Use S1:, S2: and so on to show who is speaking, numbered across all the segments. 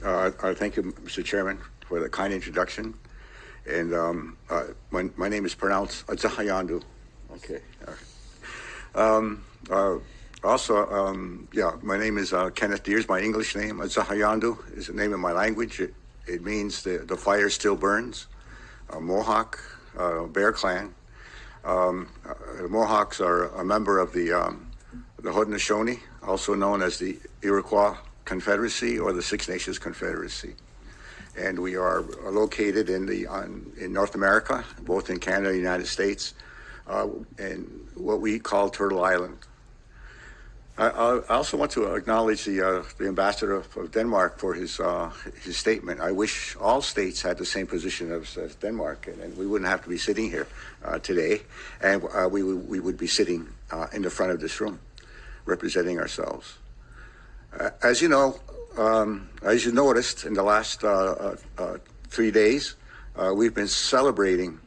S1: Thank you, Mr. Chairman, for the kind introduction. And my name is pronounced Adzahayandu. Okay. My name is Kenneth Deer. My English name. Adzahayandu is the name of my language. It means the fire still burns. Mohawk, Bear Clan. The Mohawks are a member of the Haudenosaunee, also known as the Iroquois Confederacy or the Six Nations Confederacy. And we are located in North America, both in Canada and the United States, and what we call Turtle Island. I also want to acknowledge the ambassador of Denmark for his statement. I wish all states had the same position as Denmark, and we wouldn't have to be sitting here today, and we would be sitting in the front of this room, representing ourselves. As you know, as you noticed in the last 3 days, we've been celebrating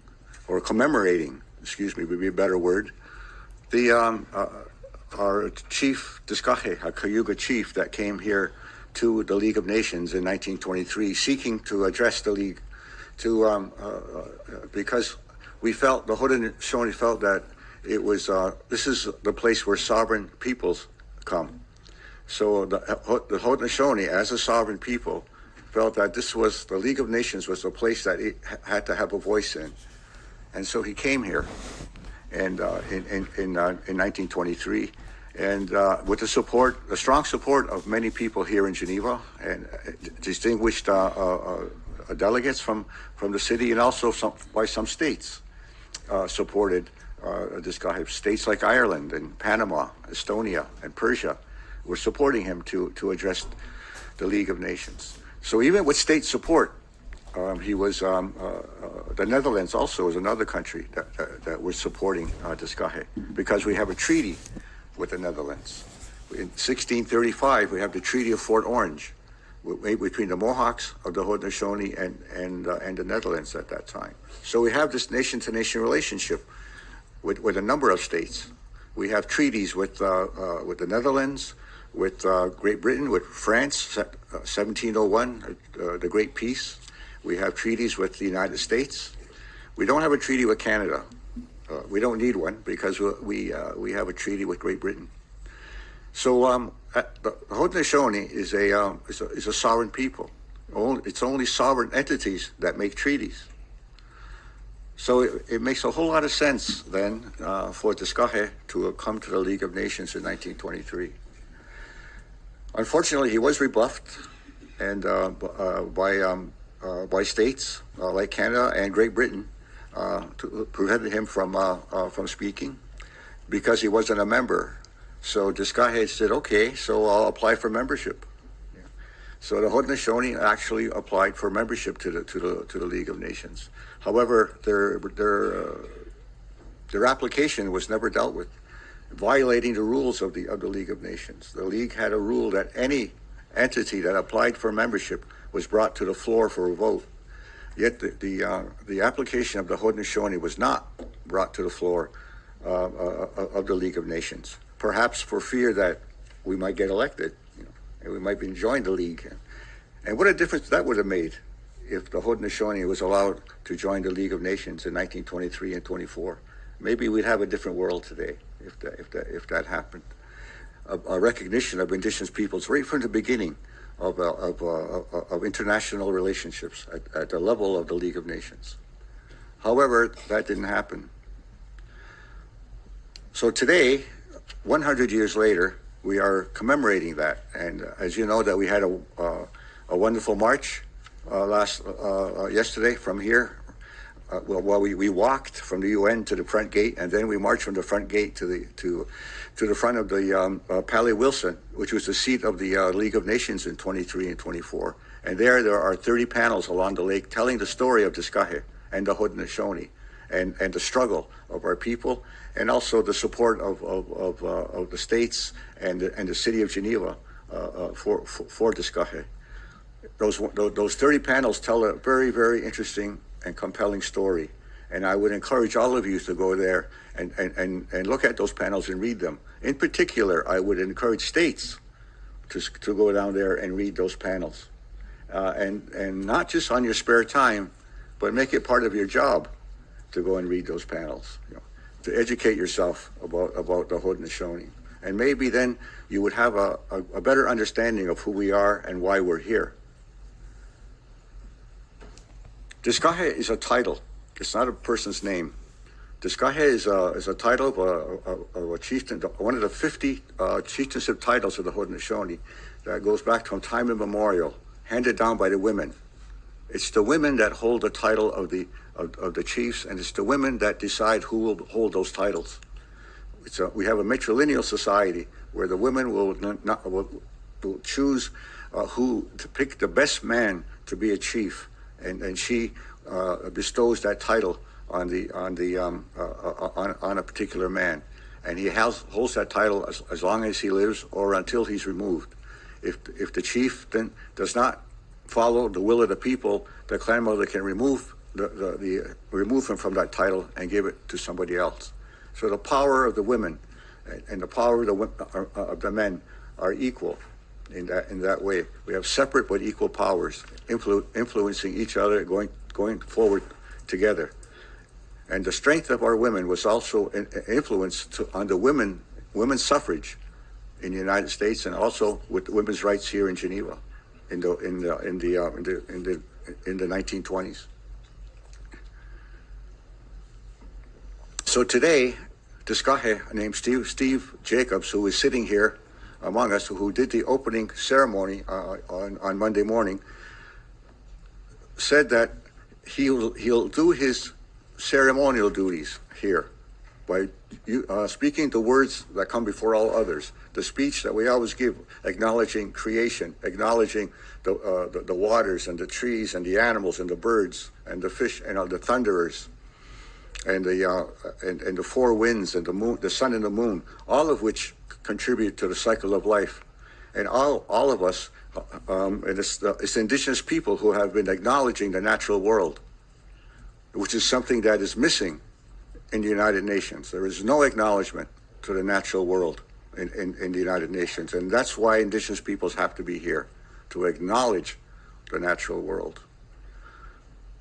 S1: or commemorating, would be a better word, our chief, Diskahe, a Cayuga chief that came here to the League of Nations in 1923, seeking to address the League, because we felt, the Haudenosaunee felt that it was, this is the place where sovereign peoples come. So the Haudenosaunee, as a sovereign people, felt that the League of Nations was a place that it had to have a voice in. And so he came here and in 1923, and with the strong support of many people here in Geneva, and distinguished delegates from the city, and also by some states supported this guy. States like Ireland and Panama, Estonia, and Persia were supporting him to address the League of Nations. So even with state support, he was, the Netherlands also is another country that was supporting Diskahe, because we have a treaty with the Netherlands. In 1635, we have the Treaty of Fort Orange between the Mohawks of the Haudenosaunee and the Netherlands at that time. So we have this nation-to-nation relationship with a number of states. We have treaties with the Netherlands, with Great Britain, with France, 1701, the Great Peace. We have treaties with the United States. We don't have a treaty with Canada. We don't need one because we have a treaty with Great Britain. So the Haudenosaunee is a sovereign people. It's only sovereign entities that make treaties. So it makes a whole lot of sense then for Diskahe to come to the League of Nations in 1923. Unfortunately, he was rebuffed and by states like Canada and Great Britain to prevented him from speaking because he wasn't a member. So Diskahe said, "Okay, so I'll apply for membership." Yeah. So the Haudenosaunee actually applied for membership to the League of Nations. However, their application was never dealt with, violating the rules of the League of Nations. The League had a rule that any entity that applied for membership was brought to the floor for a vote. Yet the application of the Haudenosaunee was not brought to the floor of the League of Nations, perhaps for fear that we might get elected, and we might join the League. And what a difference that would have made if the Haudenosaunee was allowed to join the League of Nations in 1923 and 24. Maybe we'd have a different world today if that happened. A recognition of indigenous peoples right from the beginning of international relationships at the level of the League of Nations. However, that didn't happen. So today, 100 years later, we are commemorating that. And as you know, that we had a wonderful march yesterday from here. We walked from the UN to the front gate, and then we marched from the front gate to the front of the Palais Wilson, which was the seat of the League of Nations in 23 and 24. And there are 30 panels along the lake telling the story of Diskahe and the Haudenosaunee and the struggle of our people, and also the support of the states and the city of Geneva for Diskahe. Those 30 panels tell a very, very interesting and compelling story. And I would encourage all of you to go there and look at those panels and read them. In particular, I would encourage states to go down there and read those panels and not just on your spare time, but make it part of your job to go and read those panels, to educate yourself about the Haudenosaunee. And maybe then you would have a better understanding of who we are and why we're here. Diskahe is a title. It's not a person's name. Diskahe is a title of a chieftain, one of the 50 chieftainship titles of the Haudenosaunee that goes back from time immemorial, handed down by the women. It's the women that hold the title of the chiefs, and it's the women that decide who will hold those titles. We have a matrilineal society where the women will choose who to pick the best man to be a chief, and she bestows that title on a particular man, and he holds that title as long as he lives or until he's removed. If the chief then does not follow the will of the people, the clan mother can remove remove him from that title and give it to somebody else. So the power of the women and the power of the men are equal in that way. We have separate but equal powers, influencing each other, going forward together. And the strength of our women was also an influence on the women's suffrage in the United States, and also with women's rights here in Geneva in the 1920s. So today, Diskahe, named Steve Jacobs, who is sitting here among us, who did the opening ceremony on Monday morning, said that he'll do his ceremonial duties here by speaking the words that come before all others. The speech that we always give, acknowledging creation, acknowledging the waters and the trees and the animals and the birds and the fish and the thunderers and the four winds and the moon, the sun and the moon, all of which contribute to the cycle of life. And all of us, and it's indigenous people who have been acknowledging the natural world, which is something that is missing in the United Nations. There is no acknowledgement to the natural world in the United Nations, and that's why indigenous peoples have to be here, to acknowledge the natural world.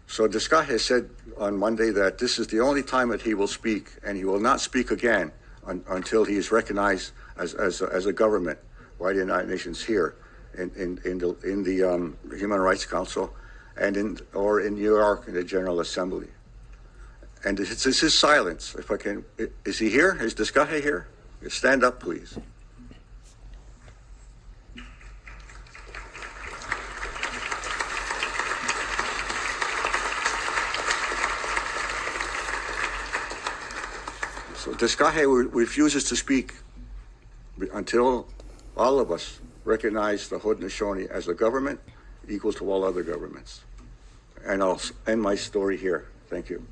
S1: So Diskahe said on Monday that this is the only time that he will speak, and he will not speak again until he is recognized as a government by the United Nations here in the Human Rights Council and in New York in the General Assembly. And it's his silence. If I can, is he here? Is Diskahe here? Stand up, please. So Diskahe refuses to speak until all of us recognize the Haudenosaunee as a government equal to all other governments. And I'll end my story here. Thank you.